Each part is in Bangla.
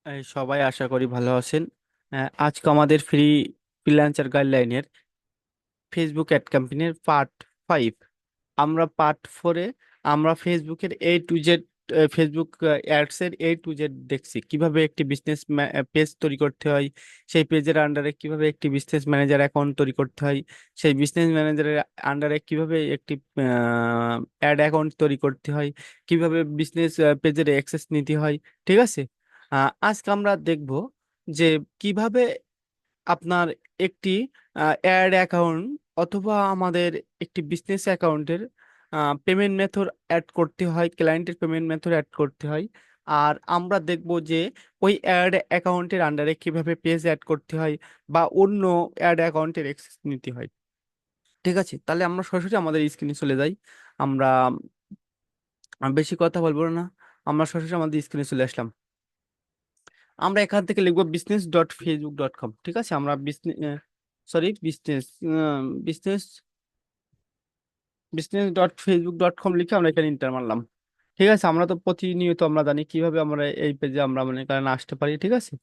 এই সবাই আশা করি ভালো আছেন। আজকে আমাদের ফ্রিল্যান্সার গাইডলাইনের ফেসবুক অ্যাড ক্যাম্পেইনের পার্ট 5। আমরা পার্ট 4-এ আমরা ফেসবুকের A to Z, Facebook ads এর A to Z দেখছি কিভাবে একটি বিজনেস পেজ তৈরি করতে হয়, সেই পেজের আন্ডারে কিভাবে একটি বিজনেস ম্যানেজার অ্যাকাউন্ট তৈরি করতে হয়, সেই বিজনেস ম্যানেজারের আন্ডারে কিভাবে একটি অ্যাড অ্যাকাউন্ট তৈরি করতে হয়, কিভাবে বিজনেস পেজের অ্যাক্সেস নিতে হয়। ঠিক আছে। আজকে আমরা দেখব যে কিভাবে আপনার একটি অ্যাড অ্যাকাউন্ট অথবা আমাদের একটি বিজনেস অ্যাকাউন্টের পেমেন্ট মেথড অ্যাড করতে হয়, ক্লায়েন্টের পেমেন্ট মেথড অ্যাড করতে হয়। আর আমরা দেখব যে ওই অ্যাড অ্যাকাউন্টের আন্ডারে কিভাবে পেজ অ্যাড করতে হয় বা অন্য অ্যাড অ্যাকাউন্টের অ্যাক্সেস নিতে হয়। ঠিক আছে, তাহলে আমরা সরাসরি আমাদের স্ক্রিনে চলে যাই। আমরা বেশি কথা বলবো না, আমরা সরাসরি আমাদের স্ক্রিনে চলে আসলাম। আমরা এখান থেকে লিখবো business.facebook.com। ঠিক আছে, আমরা business sorry business business business.facebook.com লিখে আমরা এখানে ইন্টার মারলাম। ঠিক আছে, আমরা তো প্রতিনিয়ত আমরা জানি কিভাবে আমরা এই পেজে আমরা মনে করেন আসতে পারি। ঠিক আছে,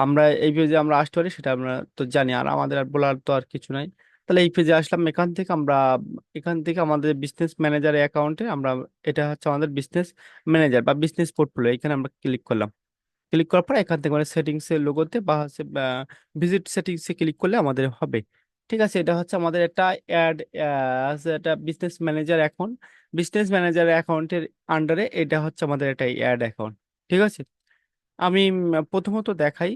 আমরা এই পেজে আমরা আসতে পারি সেটা আমরা তো জানি, আর আমাদের আর বলার তো আর কিছু নাই। তাহলে এই পেজে আসলাম, এখান থেকে আমাদের বিজনেস ম্যানেজার অ্যাকাউন্টে আমরা, এটা হচ্ছে আমাদের বিজনেস ম্যানেজার বা বিজনেস পোর্টফোলিও, এখানে আমরা ক্লিক করলাম। ক্লিক করার পর এখান থেকে মানে সেটিংস এর লোগোতে বা হচ্ছে ভিজিট সেটিংস এ ক্লিক করলে আমাদের হবে। ঠিক আছে, এটা হচ্ছে আমাদের একটা অ্যাড, একটা business manager account. Business manager অ্যাকাউন্টের আন্ডারে এটা হচ্ছে আমাদের একটা অ্যাড অ্যাকাউন্ট। ঠিক আছে, আমি প্রথমত দেখাই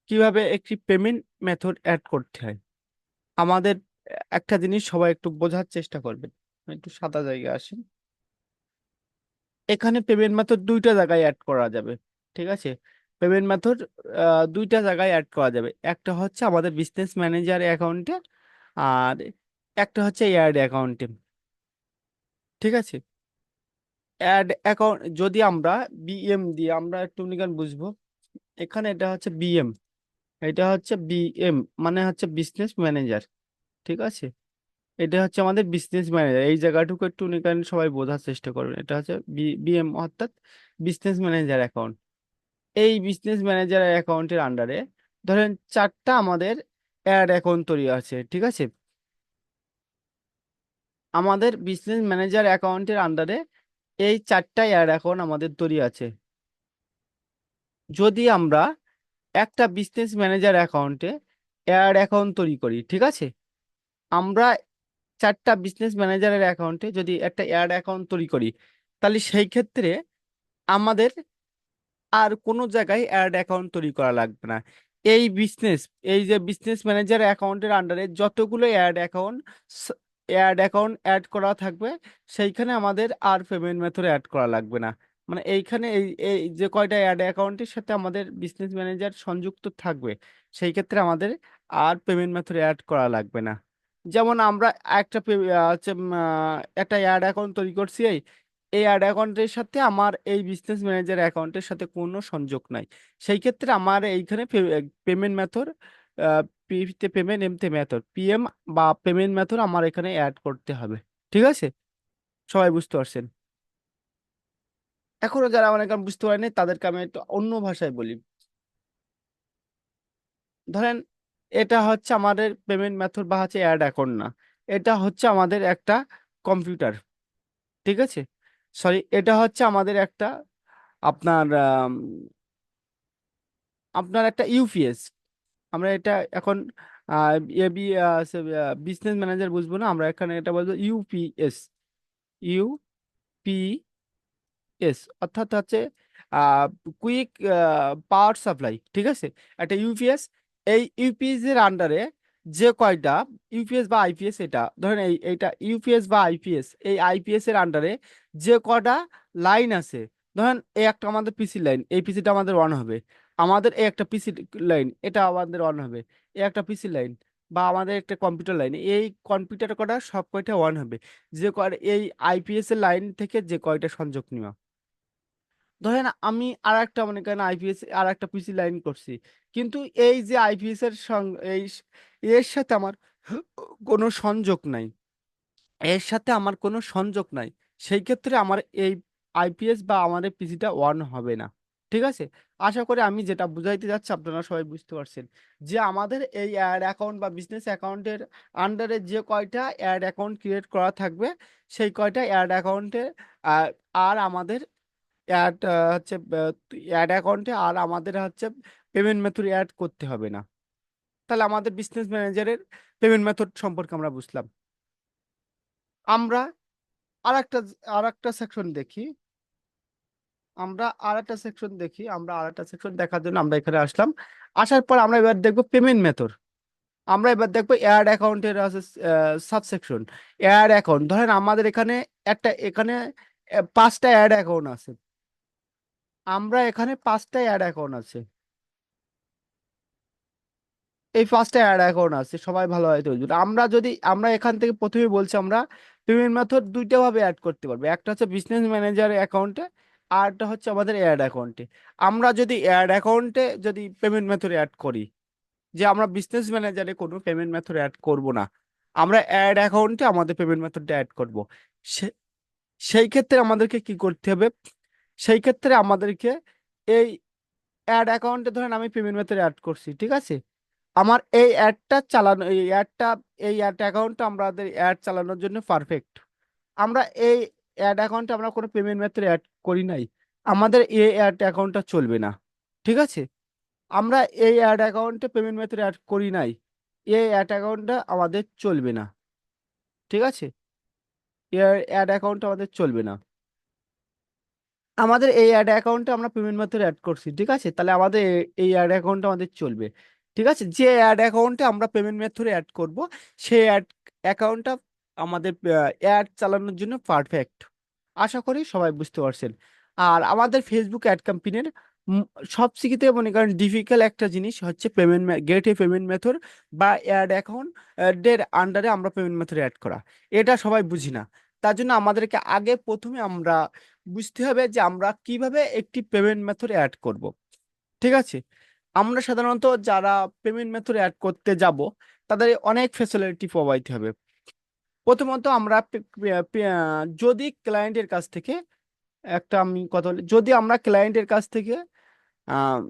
কিভাবে একটি পেমেন্ট মেথড অ্যাড করতে হয়। আমাদের একটা জিনিস সবাই একটু বোঝার চেষ্টা করবেন। একটু সাদা জায়গায় আসেন। এখানে পেমেন্ট মেথড দুইটা জায়গায় অ্যাড করা যাবে। ঠিক আছে, পেমেন্ট মেথড দুইটা জায়গায় অ্যাড করা যাবে, একটা হচ্ছে আমাদের বিজনেস ম্যানেজার অ্যাকাউন্টে, আর একটা হচ্ছে অ্যাড অ্যাকাউন্টে। ঠিক আছে, অ্যাড অ্যাকাউন্ট যদি আমরা বিএম দিয়ে আমরা একটু নিগান বুঝবো। এখানে এটা হচ্ছে বিএম, এটা হচ্ছে বিএম মানে হচ্ছে বিজনেস ম্যানেজার। ঠিক আছে, এটা হচ্ছে আমাদের বিজনেস ম্যানেজার, এই জায়গাটুকু একটু নিগান সবাই বোঝার চেষ্টা করবেন। এটা হচ্ছে বিএম অর্থাৎ বিজনেস ম্যানেজার অ্যাকাউন্ট। এই বিজনেস ম্যানেজার অ্যাকাউন্টের আন্ডারে ধরেন চারটা আমাদের অ্যাড অ্যাকাউন্ট তৈরি আছে। ঠিক আছে, আমাদের বিজনেস ম্যানেজার অ্যাকাউন্টের আন্ডারে এই চারটা অ্যাড অ্যাকাউন্ট আমাদের তৈরি আছে। যদি আমরা একটা বিজনেস ম্যানেজার অ্যাকাউন্টে অ্যাড অ্যাকাউন্ট তৈরি করি, ঠিক আছে, আমরা চারটা বিজনেস ম্যানেজারের অ্যাকাউন্টে যদি একটা অ্যাড অ্যাকাউন্ট তৈরি করি, তাহলে সেই ক্ষেত্রে আমাদের আর কোনো জায়গায় অ্যাড অ্যাকাউন্ট তৈরি করা লাগবে না। এই বিজনেস, এই যে বিজনেস ম্যানেজার অ্যাকাউন্টের আন্ডারে যতগুলো অ্যাড অ্যাকাউন্ট অ্যাড করা থাকবে, সেইখানে আমাদের আর পেমেন্ট মেথড অ্যাড করা লাগবে না। মানে এইখানে এই এই যে কয়টা অ্যাড অ্যাকাউন্টের সাথে আমাদের বিজনেস ম্যানেজার সংযুক্ত থাকবে, সেই ক্ষেত্রে আমাদের আর পেমেন্ট মেথড অ্যাড করা লাগবে না। যেমন আমরা একটা অ্যাড অ্যাকাউন্ট তৈরি করছি, এই অ্যাড অ্যাকাউন্টের সাথে আমার এই বিজনেস ম্যানেজার অ্যাকাউন্টের সাথে কোনো সংযোগ নাই। সেই ক্ষেত্রে আমার এইখানে পেমেন্ট মেথড, পিতে পেমেন্ট, এমতে মেথড, পিএম বা পেমেন্ট মেথড আমার এখানে অ্যাড করতে হবে। ঠিক আছে, সবাই বুঝতে পারছেন? এখনো যারা অনেক বুঝতে পারেনি তাদেরকে আমি একটু অন্য ভাষায় বলি। ধরেন এটা হচ্ছে আমাদের পেমেন্ট মেথড বা হচ্ছে অ্যাড অ্যাকাউন্ট না, এটা হচ্ছে আমাদের একটা কম্পিউটার। ঠিক আছে, সরি, এটা হচ্ছে আমাদের একটা আপনার আপনার একটা ইউপিএস। আমরা এটা এখন বিজনেস ম্যানেজার বুঝবো না, আমরা এখানে এটা বলবো ইউপিএস। অর্থাৎ হচ্ছে কুইক পাওয়ার সাপ্লাই। ঠিক আছে, একটা ইউপিএস, এই ইউপিএস এর আন্ডারে যে কয়টা ইউপিএস বা আইপিএস, এটা ধরেন এইটা ইউপিএস বা আইপিএস, এই আইপিএস এর আন্ডারে যে কয়টা লাইন আছে, ধরেন এই একটা আমাদের পিসি লাইন, এই পিসিটা আমাদের অন হবে। আমাদের এই একটা পিসি লাইন, এটা আমাদের অন হবে। এই একটা পিসি লাইন বা আমাদের একটা কম্পিউটার লাইন, এই কম্পিউটার কটা সব কয়টা অন হবে যে কয় এই আইপিএস এর লাইন থেকে যে কয়টা সংযোগ নেওয়া। ধরেন আমি আর একটা মনে করেন আইপিএস আর একটা পিসি লাইন করছি, কিন্তু এই যে আইপিএস এর এর সাথে আমার কোনো সংযোগ নাই, এর সাথে আমার কোনো সংযোগ নাই। সেই ক্ষেত্রে আমার এই আইপিএস বা আমাদের পিসিটা অন হবে না। ঠিক আছে। আশা করি আমি যেটা বুঝাইতে যাচ্ছি আপনারা সবাই বুঝতে পারছেন, যে আমাদের এই অ্যাড অ্যাকাউন্ট বা বিজনেস অ্যাকাউন্টের আন্ডারে যে কয়টা অ্যাড অ্যাকাউন্ট ক্রিয়েট করা থাকবে, সেই কয়টা অ্যাড অ্যাকাউন্টে আর আমাদের অ্যাড হচ্ছে অ্যাড অ্যাকাউন্টে আর আমাদের হচ্ছে পেমেন্ট মেথড অ্যাড করতে হবে না। তাহলে আমাদের বিজনেস ম্যানেজারের পেমেন্ট মেথড সম্পর্কে আমরা বুঝলাম। আমরা আরেকটা আরেকটা সেকশন দেখি। আমরা আরেকটা সেকশন দেখার জন্য আমরা এখানে আসলাম। আসার পর আমরা এবার দেখবো পেমেন্ট মেথড। আমরা এবার দেখবো অ্যাড অ্যাকাউন্টের আছে সাবসেকশন। অ্যাড অ্যাকাউন্ট, ধরেন আমাদের এখানে এখানে 5টা অ্যাড অ্যাকাউন্ট আছে। আমরা এখানে 5টা অ্যাড অ্যাকাউন্ট আছে। এই 5টা অ্যাড অ্যাকাউন্ট আছে, সবাই ভালো হয় তো বুঝবে। আমরা এখান থেকে প্রথমে বলছি আমরা পেমেন্ট মেথড দুইটা ভাবে অ্যাড করতে পারবো, একটা হচ্ছে বিজনেস ম্যানেজার অ্যাকাউন্টে, আর একটা হচ্ছে আমাদের অ্যাড অ্যাকাউন্টে। আমরা যদি অ্যাড অ্যাকাউন্টে যদি পেমেন্ট মেথড অ্যাড করি, যে আমরা বিজনেস ম্যানেজারে কোনো পেমেন্ট মেথড অ্যাড করব না, আমরা অ্যাড অ্যাকাউন্টে আমাদের পেমেন্ট মেথডটা অ্যাড করব। সে- সেই ক্ষেত্রে আমাদেরকে কি করতে হবে? সেই ক্ষেত্রে আমাদেরকে এই অ্যাড অ্যাকাউন্টে ধরেন আমি পেমেন্ট মেথড অ্যাড করছি, ঠিক আছে। আমার এই অ্যাডটা চালানো, এই অ্যাড অ্যাকাউন্টটা আমাদের অ্যাড চালানোর জন্য পারফেক্ট। আমরা এই অ্যাড অ্যাকাউন্টে আমরা কোনো পেমেন্ট মেথড অ্যাড করি নাই, আমাদের এই অ্যাড অ্যাকাউন্টটা চলবে না। ঠিক আছে। আমরা এই অ্যাড অ্যাকাউন্টে পেমেন্ট মেথড অ্যাড করি নাই, এই অ্যাড অ্যাকাউন্টটা আমাদের চলবে না। ঠিক আছে। এই অ্যাড অ্যাকাউন্ট আমাদের চলবে না। আমাদের এই অ্যাড অ্যাকাউন্টে আমরা পেমেন্ট মেথড অ্যাড করছি, ঠিক আছে, তাহলে আমাদের এই অ্যাড অ্যাকাউন্ট আমাদের চলবে। ঠিক আছে। যে অ্যাড অ্যাকাউন্টে আমরা পেমেন্ট মেথড অ্যাড করব, সেই অ্যাড অ্যাকাউন্টটা আমাদের অ্যাড চালানোর জন্য পারফেক্ট। আশা করি সবাই বুঝতে পারছেন। আর আমাদের ফেসবুক অ্যাড কোম্পানির সবথেকে মনে করেন ডিফিকাল্ট একটা জিনিস হচ্ছে গেট এ পেমেন্ট মেথড বা অ্যাড অ্যাকাউন্ট এর আন্ডারে আমরা পেমেন্ট মেথড অ্যাড করা, এটা সবাই বুঝি না। তার জন্য আমাদেরকে আগে প্রথমে আমরা বুঝতে হবে যে আমরা কিভাবে একটি পেমেন্ট মেথড অ্যাড করব। ঠিক আছে। আমরা সাধারণত যারা পেমেন্ট মেথড অ্যাড করতে যাব, তাদের অনেক ফ্যাসিলিটি প্রোভাইড হবে। প্রথমত আমরা যদি ক্লায়েন্টের কাছ থেকে একটা আমি কথা বলি, যদি আমরা ক্লায়েন্টের কাছ থেকে আহ,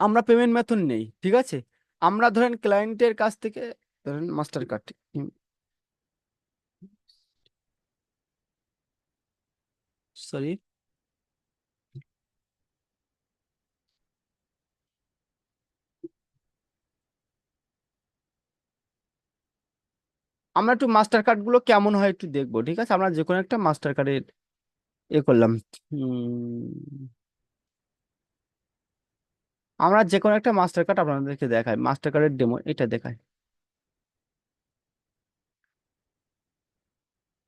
আমরা পেমেন্ট মেথড নেই, ঠিক আছে। আমরা ধরেন ক্লায়েন্টের কাছ থেকে, ধরেন মাস্টার কার্ড, সরি, আমরা একটু মাস্টার কার্ড গুলো কেমন হয় একটু দেখবো। ঠিক আছে, আমরা যে কোনো একটা মাস্টার কার্ডের করলাম। আমরা যে কোনো একটা মাস্টার কার্ড আপনাদেরকে দেখাই, মাস্টার কার্ডের ডেমো এটা দেখাই।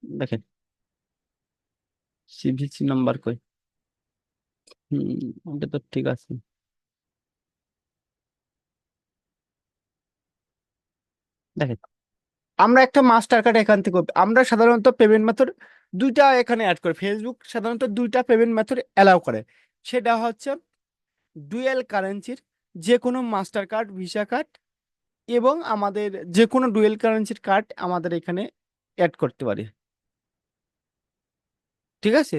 দেখেন, সিভিসি নাম্বার কই? ওটা তো ঠিক আছে। দেখেন, আমরা একটা মাস্টার কার্ড এখান থেকে আমরা সাধারণত পেমেন্ট মেথড দুইটা এখানে অ্যাড করি। ফেসবুক সাধারণত দুইটা পেমেন্ট মেথড অ্যালাউ করে, সেটা হচ্ছে ডুয়েল কারেন্সির যে কোনো মাস্টার কার্ড, ভিসা কার্ড, এবং আমাদের যে কোনো ডুয়েল কারেন্সির কার্ড আমাদের এখানে অ্যাড করতে পারি। ঠিক আছে।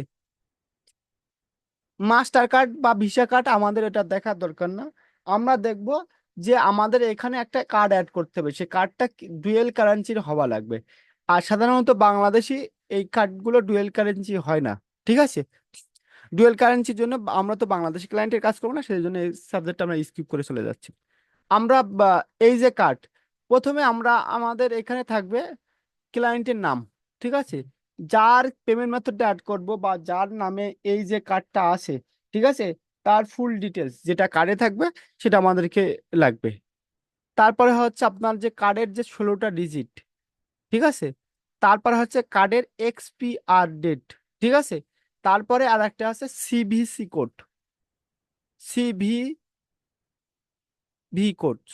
মাস্টার কার্ড বা ভিসা কার্ড আমাদের এটা দেখার দরকার না। আমরা দেখব যে আমাদের এখানে একটা কার্ড অ্যাড করতে হবে, সেই কার্ডটা ডুয়েল কারেন্সির হওয়া লাগবে। আর সাধারণত বাংলাদেশি এই কার্ডগুলো ডুয়েল কারেন্সি হয় না। ঠিক আছে। ডুয়েল কারেন্সির জন্য আমরা তো বাংলাদেশি ক্লায়েন্টের কাজ করবো না, সেই জন্য এই সাবজেক্টটা আমরা স্কিপ করে চলে যাচ্ছি। আমরা এই যে কার্ড, প্রথমে আমরা আমাদের এখানে থাকবে ক্লায়েন্টের নাম। ঠিক আছে। যার পেমেন্ট মেথডটা অ্যাড করব বা যার নামে এই যে কার্ডটা আছে, ঠিক আছে, তার ফুল ডিটেলস যেটা কার্ডে থাকবে সেটা আমাদেরকে লাগবে। তারপরে হচ্ছে আপনার যে কার্ডের যে 16টা ডিজিট, ঠিক আছে। তারপরে হচ্ছে কার্ডের এক্সপিআর ডেট, ঠিক আছে। তারপরে আর একটা আছে সিভিসি কোড,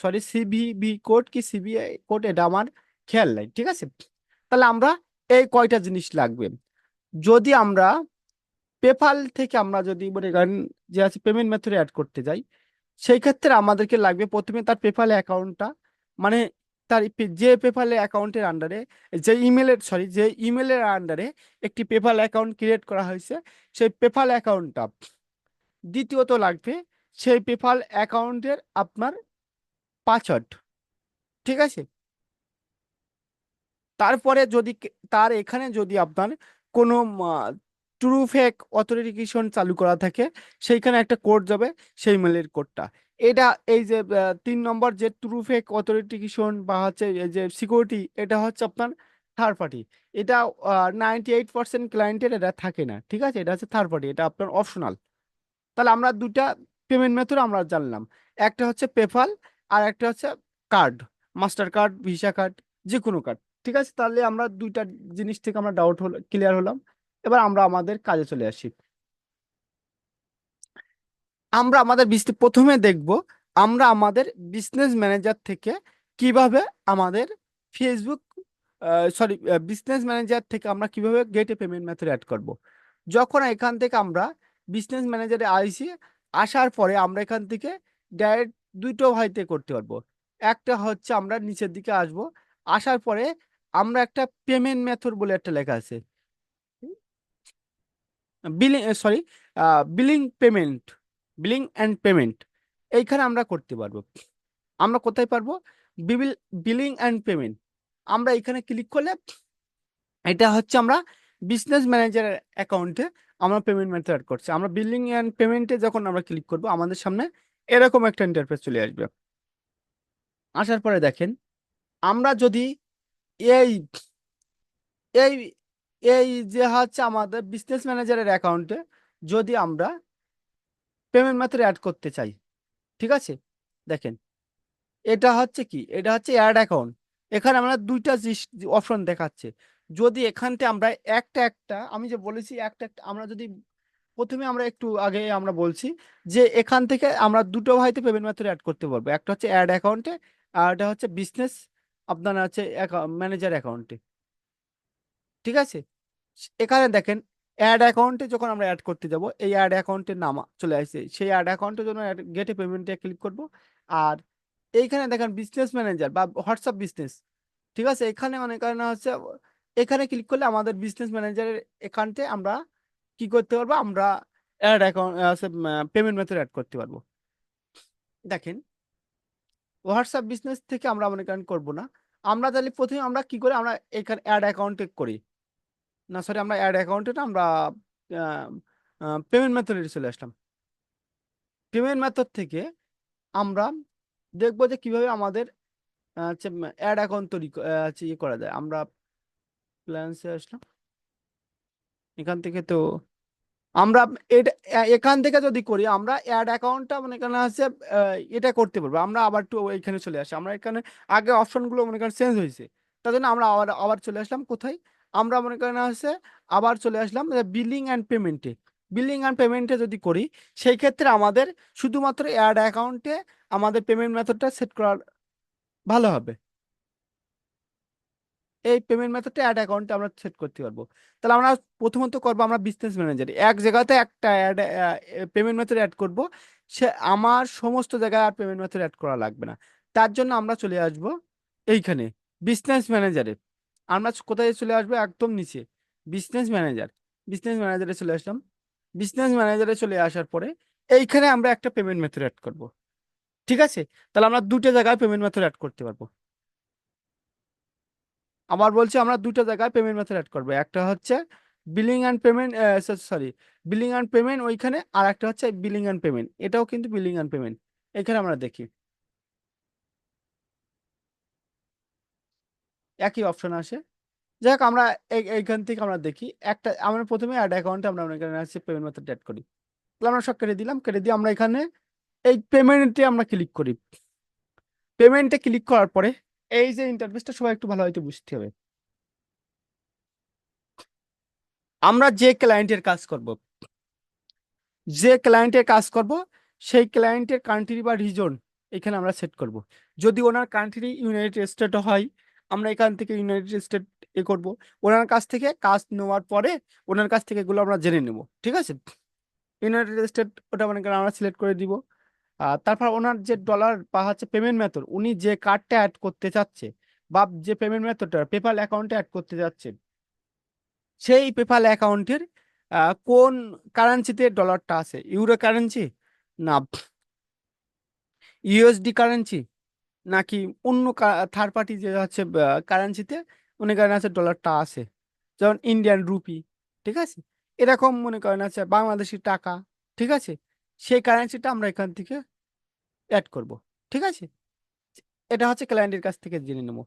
সিভিভি কোড কি সিবিআই কোড, এটা আমার খেয়াল নাই। ঠিক আছে। তাহলে আমরা এই কয়টা জিনিস লাগবে। যদি আমরা পেপাল থেকে আমরা যদি মনে করেন যে আছে পেমেন্ট মেথড অ্যাড করতে যাই, সেই ক্ষেত্রে আমাদেরকে লাগবে প্রথমে তার পেপাল অ্যাকাউন্টটা, মানে তার যে পেপাল অ্যাকাউন্টের আন্ডারে, যে ইমেলের আন্ডারে একটি পেপাল অ্যাকাউন্ট ক্রিয়েট করা হয়েছে, সেই পেপাল অ্যাকাউন্টটা দ্বিতীয়ত লাগবে সেই পেপাল অ্যাকাউন্টের আপনার পাসওয়ার্ড। ঠিক আছে। তারপরে যদি তার এখানে যদি আপনার কোনো ট্রু ফেক অথেন্টিকেশন চালু করা থাকে, সেইখানে একটা কোড যাবে, সেই মেলের কোডটা। এটা এই যে 3 নম্বর যে ট্রু ফেক অথেন্টিকেশন বা হচ্ছে এই যে সিকিউরিটি, এটা হচ্ছে আপনার থার্ড পার্টি। এটা 98% ক্লায়েন্টের এটা থাকে না। ঠিক আছে, এটা হচ্ছে থার্ড পার্টি, এটা আপনার অপশনাল। তাহলে আমরা দুটা পেমেন্ট মেথড আমরা জানলাম, একটা হচ্ছে পেপাল আর একটা হচ্ছে card, master card, visa card, যে কোনো কার্ড। ঠিক আছে, তাহলে আমরা দুইটা জিনিস থেকে আমরা ডাউট হলো, ক্লিয়ার হলাম। এবার আমরা আমাদের কাজে চলে আসি। আমরা আমাদের প্রথমে দেখব আমরা আমাদের বিজনেস ম্যানেজার থেকে কিভাবে আমাদের ফেসবুক, সরি, বিজনেস ম্যানেজার থেকে আমরা কিভাবে get a payment method add করব। যখন এখান থেকে আমরা বিজনেস ম্যানেজারে আইসি, আসার পরে আমরা এখান থেকে ডাইরেক্ট দুটো ভাইতে করতে পারবো। একটা হচ্ছে আমরা নিচের দিকে আসব, আসার পরে আমরা একটা পেমেন্ট মেথড বলে একটা লেখা আছে, billing, sorry, billing payment, billing and payment, এইখানে আমরা করতে পারবো। আমরা কোথায় পারবো? বিল, বিলিং অ্যান্ড পেমেন্ট। আমরা এখানে ক্লিক করলে এটা হচ্ছে আমরা বিজনেস ম্যানেজারের অ্যাকাউন্টে আমরা পেমেন্ট মেথড অ্যাড করছি। আমরা বিলিং অ্যান্ড পেমেন্টে যখন আমরা ক্লিক করব, আমাদের সামনে এরকম একটা ইন্টারফেস চলে আসবে। আসার পরে দেখেন, আমরা যদি এই এই এই যে হচ্ছে আমাদের বিজনেস ম্যানেজারের অ্যাকাউন্টে যদি আমরা পেমেন্ট মেথড অ্যাড করতে চাই, ঠিক আছে, দেখেন এটা হচ্ছে কি, এটা হচ্ছে অ্যাড অ্যাকাউন্ট। এখানে আমরা দুইটা অপশন দেখাচ্ছে। যদি এখানতে আমরা একটা একটা, আমি যে বলেছি একটা একটা, আমরা যদি প্রথমে আমরা একটু আগে আমরা বলছি যে এখান থেকে আমরা দুটো ভাইতে পেমেন্ট মেথড অ্যাড করতে পারবো, একটা হচ্ছে অ্যাড অ্যাকাউন্টে আর এটা হচ্ছে বিজনেস আপনার হচ্ছে ম্যানেজার অ্যাকাউন্টে। ঠিক আছে, এখানে দেখেন অ্যাড অ্যাকাউন্টে যখন আমরা অ্যাড করতে যাব, এই অ্যাড অ্যাকাউন্টের নাম চলে আসছে, সেই অ্যাড অ্যাকাউন্টের জন্য গেটে পেমেন্টে ক্লিক করব। আর এইখানে দেখেন বিজনেস ম্যানেজার বা হোয়াটসঅ্যাপ বিজনেস, ঠিক আছে, এখানে অনেক কারণে হচ্ছে, এখানে ক্লিক করলে আমাদের বিজনেস ম্যানেজারের এখানতে আমরা কি করতে পারবো, আমরা add account payment method add করতে পারবো। দেখেন হোয়াটসঅ্যাপ বিজনেস থেকে আমরা মনে করেন করবো না, আমরা তাহলে প্রথমে আমরা কি করি, আমরা এখানে অ্যাড অ্যাকাউন্টে করি, না সরি, আমরা অ্যাড অ্যাকাউন্টে না, আমরা পেমেন্ট মেথডে চলে আসলাম। পেমেন্ট মেথড থেকে আমরা দেখবো যে কিভাবে আমাদের হচ্ছে অ্যাড অ্যাকাউন্ট তৈরি হচ্ছে ইয়ে করা যায়। আমরা প্ল্যান্সে আসলাম, এখান থেকে তো আমরা এটা এখান থেকে যদি করি, আমরা অ্যাড অ্যাকাউন্টটা মনে করেন হচ্ছে এটা করতে পারবো। আমরা আবার একটু এখানে চলে আসি, আমরা এখানে আগে অপশনগুলো মনে করেন চেঞ্জ হয়েছে, তার জন্য আমরা আবার আবার চলে আসলাম কোথায়, আমরা মনে করেন হচ্ছে আবার চলে আসলাম বিলিং অ্যান্ড পেমেন্টে। বিলিং অ্যান্ড পেমেন্টে যদি করি, সেই ক্ষেত্রে আমাদের শুধুমাত্র অ্যাড অ্যাকাউন্টে আমাদের পেমেন্ট মেথডটা সেট করা ভালো হবে। এই পেমেন্ট মেথডটা অ্যাড অ্যাকাউন্টে আমরা সেট করতে পারবো। তাহলে আমরা প্রথমত করবো, আমরা বিজনেস ম্যানেজার এক জায়গাতে একটা অ্যাড পেমেন্ট মেথড অ্যাড করব, সে আমার সমস্ত জায়গায় আর পেমেন্ট মেথড অ্যাড করা লাগবে না। তার জন্য আমরা চলে আসব এইখানে বিজনেস ম্যানেজারে। আমরা কোথায় চলে আসবো, একদম নিচে বিজনেস ম্যানেজার, বিজনেস ম্যানেজারে চলে আসলাম। বিজনেস ম্যানেজারে চলে আসার পরে এইখানে আমরা একটা পেমেন্ট মেথড অ্যাড করব। ঠিক আছে, তাহলে আমরা দুটো জায়গায় পেমেন্ট মেথড অ্যাড করতে পারবো। আবার বলছি, আমরা দুটো জায়গায় পেমেন্ট মেথড অ্যাড করবো, একটা হচ্ছে billing and payment, sorry, billing and payment ওইখানে, আর একটা হচ্ছে বিলিং অ্যান্ড পেমেন্ট, এটাও কিন্তু বিলিং অ্যান্ড পেমেন্ট। এখানে আমরা দেখি একই অপশন আসে। যাই হোক, আমরা এইখান থেকে আমরা দেখি একটা, আমরা প্রথমে অ্যাড অ্যাকাউন্টে আমরা এখানে আছে পেমেন্ট মেথড অ্যাড করি। তাহলে আমরা সব কেটে দিলাম, কেটে দিয়ে আমরা এখানে এই পেমেন্টে আমরা ক্লিক করি। পেমেন্টে ক্লিক করার পরে এই যে ইন্টারফেসটা সবাই একটু ভালো হয়তো বুঝতে হবে, আমরা যে ক্লায়েন্টের কাজ করব, যে ক্লায়েন্টের কাজ করব সেই ক্লায়েন্টের কান্ট্রি বা রিজন এখানে আমরা সেট করব। যদি ওনার কান্ট্রি ইউনাইটেড স্টেট হয়, আমরা এখান থেকে ইউনাইটেড স্টেট এ করব। ওনার কাছ থেকে কাজ নেওয়ার পরে ওনার কাছ থেকে এগুলো আমরা জেনে নেব। ঠিক আছে, ইউনাইটেড স্টেট ওটা মনে করেন আমরা সিলেক্ট করে দিব। তারপর ওনার যে ডলার বা হচ্ছে পেমেন্ট মেথড, উনি যে কার্ডটা অ্যাড করতে চাচ্ছে বা যে পেমেন্ট মেথডটা পেপাল অ্যাকাউন্টে অ্যাড করতে যাচ্ছে, সেই পেপাল অ্যাকাউন্টের কোন কারেন্সিতে ডলারটা আছে? ইউরো কারেন্সি, না ইউএসডি কারেন্সি, নাকি অন্য থার্ড পার্টি যে হচ্ছে কারেন্সিতে মনে করেন আছে ডলারটা আছে, যেমন ইন্ডিয়ান রুপি, ঠিক আছে, এরকম মনে করেন আছে বাংলাদেশি টাকা, ঠিক আছে, সেই কারেন্সিটা আমরা এখান থেকে অ্যাড করব, ঠিক আছে। এটা হচ্ছে ক্লায়েন্টের কাছ থেকে জেনে নেবো।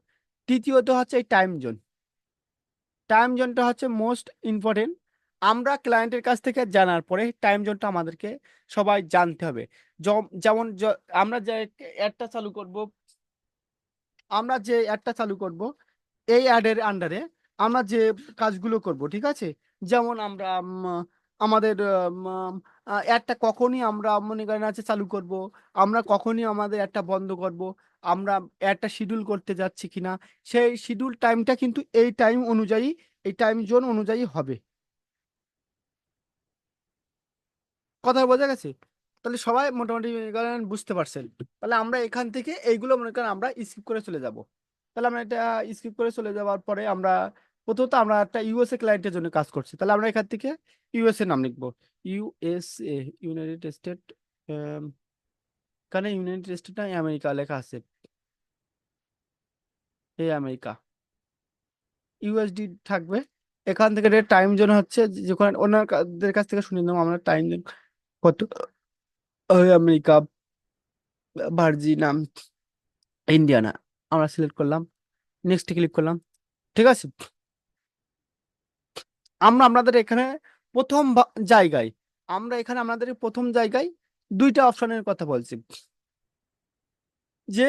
তৃতীয়ত হচ্ছে এই টাইম জোন। টাইম জোনটা হচ্ছে মোস্ট ইম্পর্টেন্ট। আমরা ক্লায়েন্টের কাছ থেকে জানার পরে টাইম জোনটা আমাদেরকে সবাই জানতে হবে। যেমন আমরা যে অ্যাডটা চালু করব, আমরা যে অ্যাডটা চালু করব এই অ্যাডের আন্ডারে আমরা যে কাজগুলো করব, ঠিক আছে, যেমন আমরা আমাদের অ্যাডটা কখনই আমরা মনে করেন আছে চালু করব, আমরা কখনই আমাদের অ্যাডটা বন্ধ করব, আমরা অ্যাডটা শিডিউল করতে যাচ্ছি কিনা, সেই শিডিউল টাইমটা কিন্তু এই টাইম অনুযায়ী, এই টাইম জোন অনুযায়ী হবে। কথা বোঝা গেছে? তাহলে সবাই মোটামুটি মনে করেন বুঝতে পারছেন। তাহলে আমরা এখান থেকে এইগুলো মনে করেন আমরা স্কিপ করে চলে যাব। তাহলে আমরা এটা স্কিপ করে চলে যাওয়ার পরে আমরা প্রথমত আমরা একটা ইউএসএ ক্লায়েন্টের জন্য কাজ করছি, তাহলে আমরা এখান থেকে ইউএসএ নাম লিখবো। ইউএসএ, ইউনাইটেড স্টেট, এখানে ইউনাইটেড স্টেট না আমেরিকা লেখা আছে, এই আমেরিকা, ইউএসডি থাকবে। এখান থেকে টাইম জোন হচ্ছে যখন ওনাদের কাছ থেকে শুনে নেবো আমরা টাইম জোন কত, ওই আমেরিকা, ভার্জিনা, ইন্ডিয়ানা, আমরা সিলেক্ট করলাম, নেক্সট ক্লিক করলাম, ঠিক আছে। আমরা আপনাদের এখানে প্রথম জায়গায়, আমরা এখানে আমাদের প্রথম জায়গায় দুইটা অপশনের কথা বলছি, যে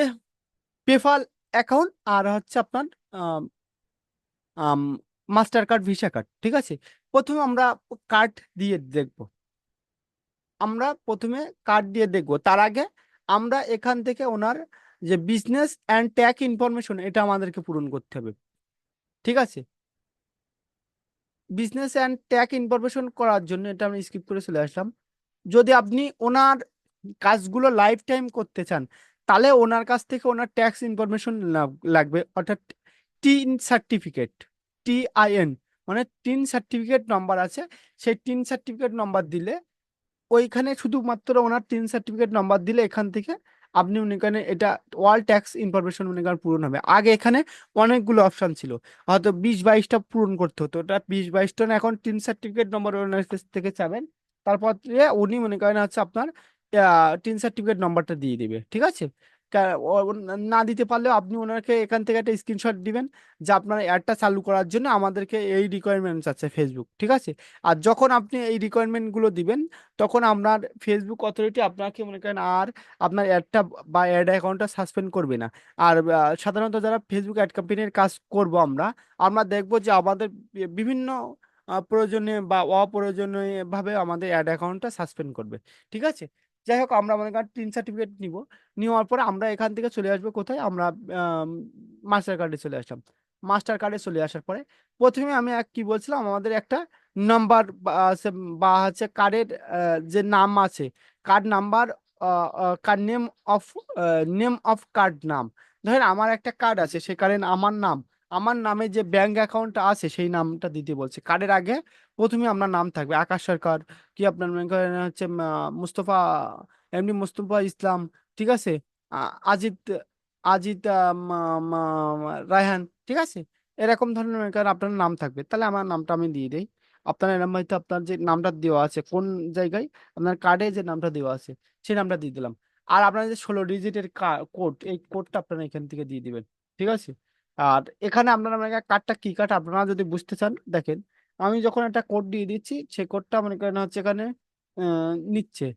পেপাল অ্যাকাউন্ট আর হচ্ছে আপনার মাস্টার কার্ড, ভিসা কার্ড, ঠিক আছে। প্রথমে আমরা কার্ড দিয়ে দেখব, আমরা প্রথমে কার্ড দিয়ে দেখব, তার আগে আমরা এখান থেকে ওনার যে বিজনেস অ্যান্ড ট্যাগ ইনফরমেশন এটা আমাদেরকে পূরণ করতে হবে, ঠিক আছে। বিজনেস অ্যান্ড ট্যাগ ইনফরমেশন করার জন্য এটা আমি স্কিপ করে চলে আসলাম। যদি আপনি ওনার কাজগুলো লাইফ টাইম করতে চান, তাহলে ওনার কাছ থেকে ওনার ট্যাক্স ইনফরমেশন লাগবে, অর্থাৎ টিন সার্টিফিকেট, TIN, মানে টিন সার্টিফিকেট নাম্বার আছে, সেই টিন সার্টিফিকেট নাম্বার দিলে ওইখানে শুধুমাত্র ওনার টিন সার্টিফিকেট নাম্বার দিলে এখান থেকে আপনি মনে করেন এটা ওয়াল ট্যাক্স ইনফরমেশন মনে করেন পূরণ হবে। আগে এখানে অনেকগুলো অপশন ছিল, হয়তো 20-22টা পূরণ করতে হতো, ওটা 20-22টা না, এখন টিন সার্টিফিকেট নম্বর ওনার কাছ থেকে চাবেন, তারপর উনি মনে করেন হচ্ছে আপনার টিন সার্টিফিকেট নাম্বারটা দিয়ে দিবে, ঠিক আছে। ও না দিতে পারলেও আপনি ওনাকে এখান থেকে একটা স্ক্রিনশট দিবেন যে আপনার অ্যাডটা চালু করার জন্য আমাদেরকে এই রিকোয়ারমেন্টস আছে ফেসবুক, ঠিক আছে। আর যখন আপনি এই রিকোয়ারমেন্ট গুলো দিবেন, তখন আপনার ফেসবুক অথরিটি আপনাকে মনে করেন আর আপনার অ্যাডটা বা অ্যাড অ্যাকাউন্টটা সাসপেন্ড করবে না। আর সাধারণত যারা ফেসবুক অ্যাড কোম্পানির কাজ করব আমরা, আমরা দেখব যে আমাদের বিভিন্ন প্রয়োজনীয় বা অপ্রয়োজনীয় ভাবে আমাদের অ্যাড অ্যাকাউন্টটা সাসপেন্ড করবে, ঠিক আছে। যাই হোক, আমরা মনে করেন টিন সার্টিফিকেট নিব, নেওয়ার পরে আমরা এখান থেকে চলে আসবো কোথায়, আমরা মাস্টার কার্ডে চলে আসলাম। মাস্টার কার্ডে চলে আসার পরে প্রথমে আমি কি বলছিলাম, আমাদের একটা নাম্বার বা হচ্ছে কার্ডের যে নাম আছে, card number, card name of, name of card নাম, ধরেন আমার একটা কার্ড আছে, সে কার্ডের আমার নাম, আমার নামে যে ব্যাংক অ্যাকাউন্টটা আছে সেই নামটা দিতে বলছে। কার্ডের আগে প্রথমে আপনার নাম থাকবে আকাশ সরকার, কি আপনার মনে করেন হচ্ছে মুস্তফা, এমনি মুস্তফা ইসলাম, ঠিক আছে, আজিত, আজিত রায়হান, ঠিক আছে, এরকম ধরনের মনে করেন আপনার নাম থাকবে। তাহলে আমার নামটা আমি দিয়ে দিই। আপনার এরকম হয়তো আপনার যে নামটা দেওয়া আছে কোন জায়গায়, আপনার কার্ডে যে নামটা দেওয়া আছে সেই নামটা দিয়ে দিলাম। আর আপনার যে 16 ডিজিটের কোড, এই কোডটা আপনারা এখান থেকে দিয়ে দিবেন, ঠিক আছে। আর এখানে আপনারা মানে কার্ডটা কি কার্ড আপনারা যদি বুঝতে চান দেখেন, আমি যখন একটা কোড দিয়ে দিচ্ছি সেই কোডটা মনে করেন হচ্ছে এখানে নিচ্ছে,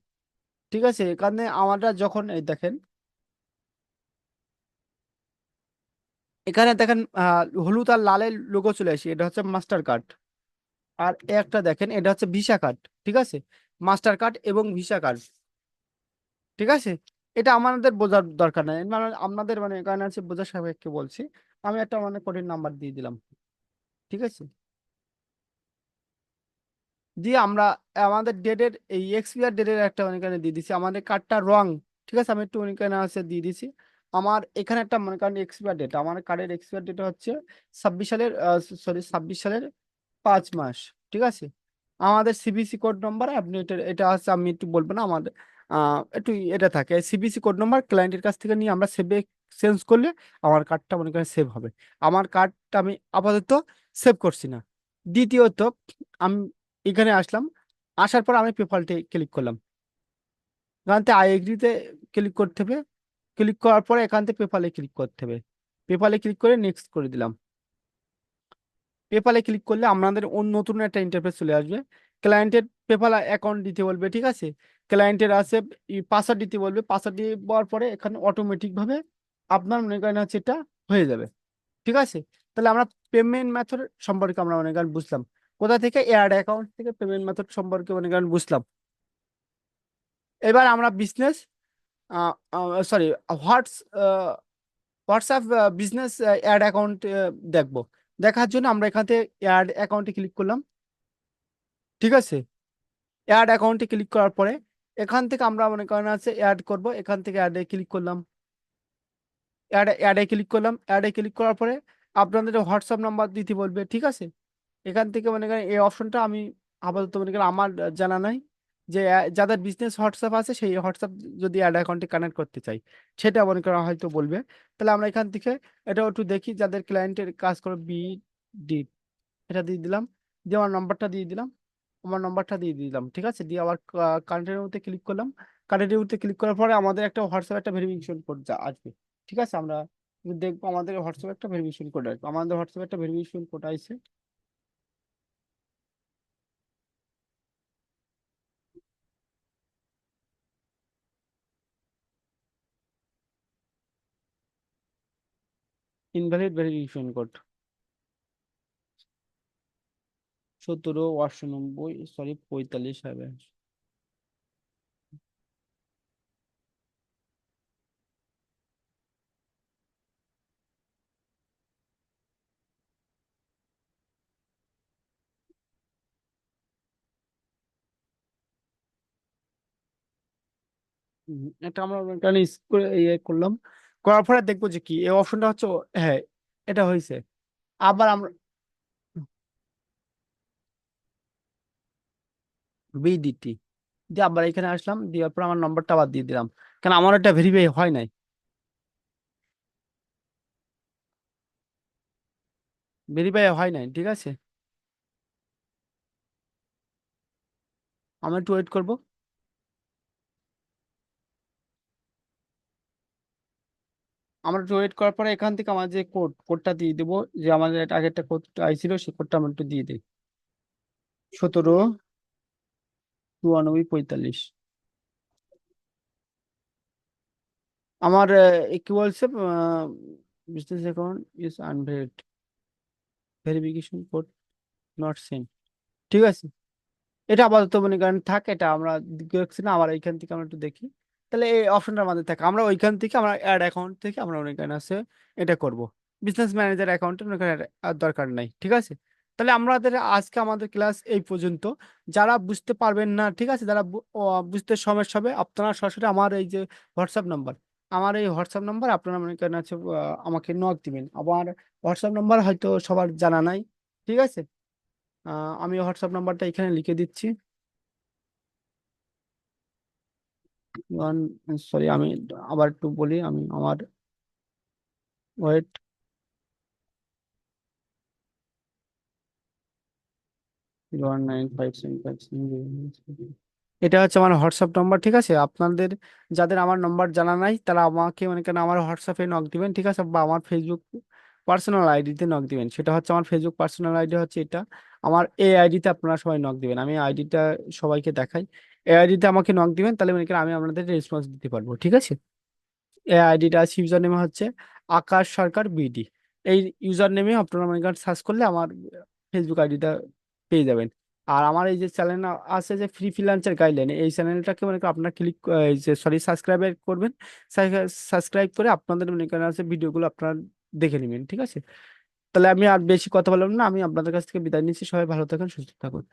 ঠিক আছে। এখানে আমরা যখন এই দেখেন, এখানে দেখেন হলুদ আর লালের লোগো চলে আসে, এটা হচ্ছে মাস্টার কার্ড। আর একটা দেখেন এটা হচ্ছে ভিসা কার্ড, ঠিক আছে, মাস্টার কার্ড এবং ভিসা কার্ড, ঠিক আছে। এটা আমাদের বোঝার দরকার নাই, মানে আপনাদের মানে এখানে আছে বোঝার সাপেক্ষে বলছি। আমি একটা মানে কোডের নাম্বার দিয়ে দিলাম, ঠিক আছে, দিয়ে আমরা আমাদের ডেটের এই এক্সপায়ার ডেটের একটা মানে এখানে দিয়ে দিছি, আমাদের কার্ডটা রং, ঠিক আছে, আমি একটু এখানে আছে দিয়ে দিছি। আমার এখানে একটা মনে করেন এক্সপায়ার ডেট, আমার কার্ডের এক্সপায়ার ডেট হচ্ছে 26 সালের, সরি 26 সালের 5 মাস, ঠিক আছে। আমাদের সিবিসি কোড নাম্বার, আপনি এটা এটা হচ্ছে, আমি একটু বলবো না আমাদের একটু এটা থাকে সিবিসি কোড নাম্বার ক্লায়েন্টের কাছ থেকে নিয়ে আমরা সেভে চেঞ্জ করলে আমার কার্ডটা মনে করেন সেভ হবে। আমার কার্ডটা আমি আপাতত সেভ করছি না। দ্বিতীয়ত, আমি এখানে আসলাম, আসার পর আমি পেপালটি ক্লিক করলাম। এখান থেকে আই এগ্রিতে ক্লিক করতে হবে। ক্লিক করার পরে এখান থেকে পেপালে ক্লিক করতে হবে। পেপালে ক্লিক করে নেক্সট করে দিলাম। পেপালে ক্লিক করলে আপনাদের অন্য নতুন একটা ইন্টারফেস চলে আসবে। ক্লায়েন্টের পেপাল অ্যাকাউন্ট দিতে বলবে, ঠিক আছে। ক্লায়েন্টের আছে পাসওয়ার্ড দিতে বলবে, পাসওয়ার্ড দিয়ে দেওয়ার পরে এখানে অটোমেটিক ভাবে আপনার মনে করেন হচ্ছে এটা হয়ে যাবে, ঠিক আছে। তাহলে আমরা পেমেন্ট মেথড সম্পর্কে আমরা মনে করেন বুঝলাম। কোথা থেকে? এয়ার অ্যাকাউন্ট থেকে পেমেন্ট মেথড সম্পর্কে মনে করেন বুঝলাম। এবার আমরা বিজনেস, সরি, হোয়াটস হোয়াটসঅ্যাপ বিজনেস অ্যাড অ্যাকাউন্ট দেখবো। দেখার জন্য আমরা এখান থেকে অ্যাড অ্যাকাউন্টে ক্লিক করলাম, ঠিক আছে। অ্যাড অ্যাকাউন্টে ক্লিক করার পরে এখান থেকে আমরা মনে করেন আছে অ্যাড করব, এখান থেকে অ্যাডে ক্লিক করলাম। অ্যাডে ক্লিক করলাম। অ্যাডে ক্লিক করার পরে আপনাদের হোয়াটসঅ্যাপ নাম্বার দিতে বলবে, ঠিক আছে। এখান থেকে মনে করেন এই অপশনটা আমি আপাতত মনে করেন আমার জানা নাই, যে যাদের বিজনেস হোয়াটসঅ্যাপ আছে সেই হোয়াটসঅ্যাপ যদি অ্যাড অ্যাকাউন্টে কানেক্ট করতে চাই, সেটা মনে করেন হয়তো বলবে। তাহলে আমরা এখান থেকে এটা একটু দেখি, যাদের ক্লায়েন্টের কাজ করে ডি, এটা দিয়ে দিলাম। দিয়ে আমার নাম্বারটা দিয়ে দিলাম। আমার নাম্বারটা দিয়ে দিলাম, ঠিক আছে। দিয়ে আবার কন্টিনিউতে ক্লিক করলাম। কন্টিনিউতে ক্লিক করার পরে আমাদের একটা হোয়াটসঅ্যাপ একটা ভেরিফিকেশন কোড আসবে, ঠিক আছে। আমরা দেখবো আমাদের হোয়াটসঅ্যাপ একটা ভেরিফিকেশন কোড আসবে। আমাদের হোয়াটসঅ্যাপ একটা ভেরিফিকেশন কোড আসছে। ইনভ্যালিড ভেরিফিকেশন কোড 17 98, সরি 45 হবে। এটা আমরা এখানে ইয়ে করলাম। করার পরে দেখবো যে কি এই অপশনটা হচ্ছে হ্যাঁ, এটা হয়েছে। আবার আমরা বিডিটি দিয়ে আবার এখানে আসলাম, দেওয়ার পর আমার নম্বরটা আবার দিয়ে দিলাম, কারণ আমার এটা ভেরিফাই হয় নাই। ভেরিফাই হয় নাই, ঠিক আছে। আমরা একটু ওয়েট করবো। আমরা একটু ওয়েট করার পরে এখান থেকে আমার যে কোডটা দিয়ে দেবো, যে আমাদের একটা আগে একটা কোড আইছিল, সেই কোডটা আমরা একটু দিয়ে দিই। 17 92 45। আমার কি বলছে, business account is unverified, verification code not send, ঠিক আছে। এটা আপাতত মনে করেন থাক, এটা আমরা দেখছি না। আবার এইখান থেকে আমরা একটু দেখি। তাহলে এই অপশনটার মধ্যে থাকে, আমরা ওইখান থেকে আমরা অ্যাড অ্যাকাউন্ট থেকে আমরা মনে করেন আছে এটা করব। বিজনেস ম্যানেজার অ্যাকাউন্টে মনে করেন আর দরকার নাই, ঠিক আছে। তাহলে আমাদের আজকে আমাদের ক্লাস এই পর্যন্ত। যারা বুঝতে পারবেন না, ঠিক আছে, যারা বুঝতে সমস্যা হবে, আপনারা সরাসরি আমার এই যে হোয়াটসঅ্যাপ নাম্বার, আমার এই হোয়াটসঅ্যাপ নাম্বার আপনারা মনে করেন আছে আমাকে নক দিবেন। আমার হোয়াটসঅ্যাপ নাম্বার হয়তো সবার জানা নাই, ঠিক আছে। আমি হোয়াটসঅ্যাপ নাম্বারটা এখানে লিখে দিচ্ছি। ওয়ান, সরি আমি আবার একটু বলি, আমি আমার weight, zero one nine five seven five seven. এটা হচ্ছে আমার হোয়াটসঅ্যাপ নাম্বার, ঠিক আছে। আপনাদের যাদের আমার নাম্বার জানা নাই তারা আমাকে মনে করেন আমার হোয়াটসঅ্যাপে নক দিবেন, ঠিক আছে, বা আমার ফেসবুক পার্সোনাল আইডিতে নক দিবেন। সেটা হচ্ছে আমার ফেসবুক পার্সোনাল আইডি হচ্ছে এটা। আমার এই আইডিতে আপনারা সবাই নক দিবেন, আমি আইডিটা সবাইকে দেখাই। এই আইডিতে আমাকে নক দিবেন, তাহলে মনে করেন আমি আপনাদের রেসপন্স দিতে পারবো, ঠিক আছে। এই আইডিটা আছে, ইউজার নেম হচ্ছে আকাশ সরকার বিডি। এই ইউজার নেমে আপনারা মনে করেন সার্চ করলে আমার ফেসবুক আইডিটা পেয়ে যাবেন। আর আমার এই যে চ্যানেল আছে যে ফ্রি ফ্রিল্যান্সার গাইডলাইন, এই চ্যানেলটাকে মনে করেন আপনার ক্লিক, এই যে সরি সাবস্ক্রাইব করবেন। সাবস্ক্রাইব করে আপনাদের মনে করেন আছে ভিডিওগুলো আপনারা দেখে নেবেন, ঠিক আছে। তাহলে আমি আর বেশি কথা বললাম না, আমি আপনাদের কাছ থেকে বিদায় নিচ্ছি। সবাই ভালো থাকুন, সুস্থ থাকুন।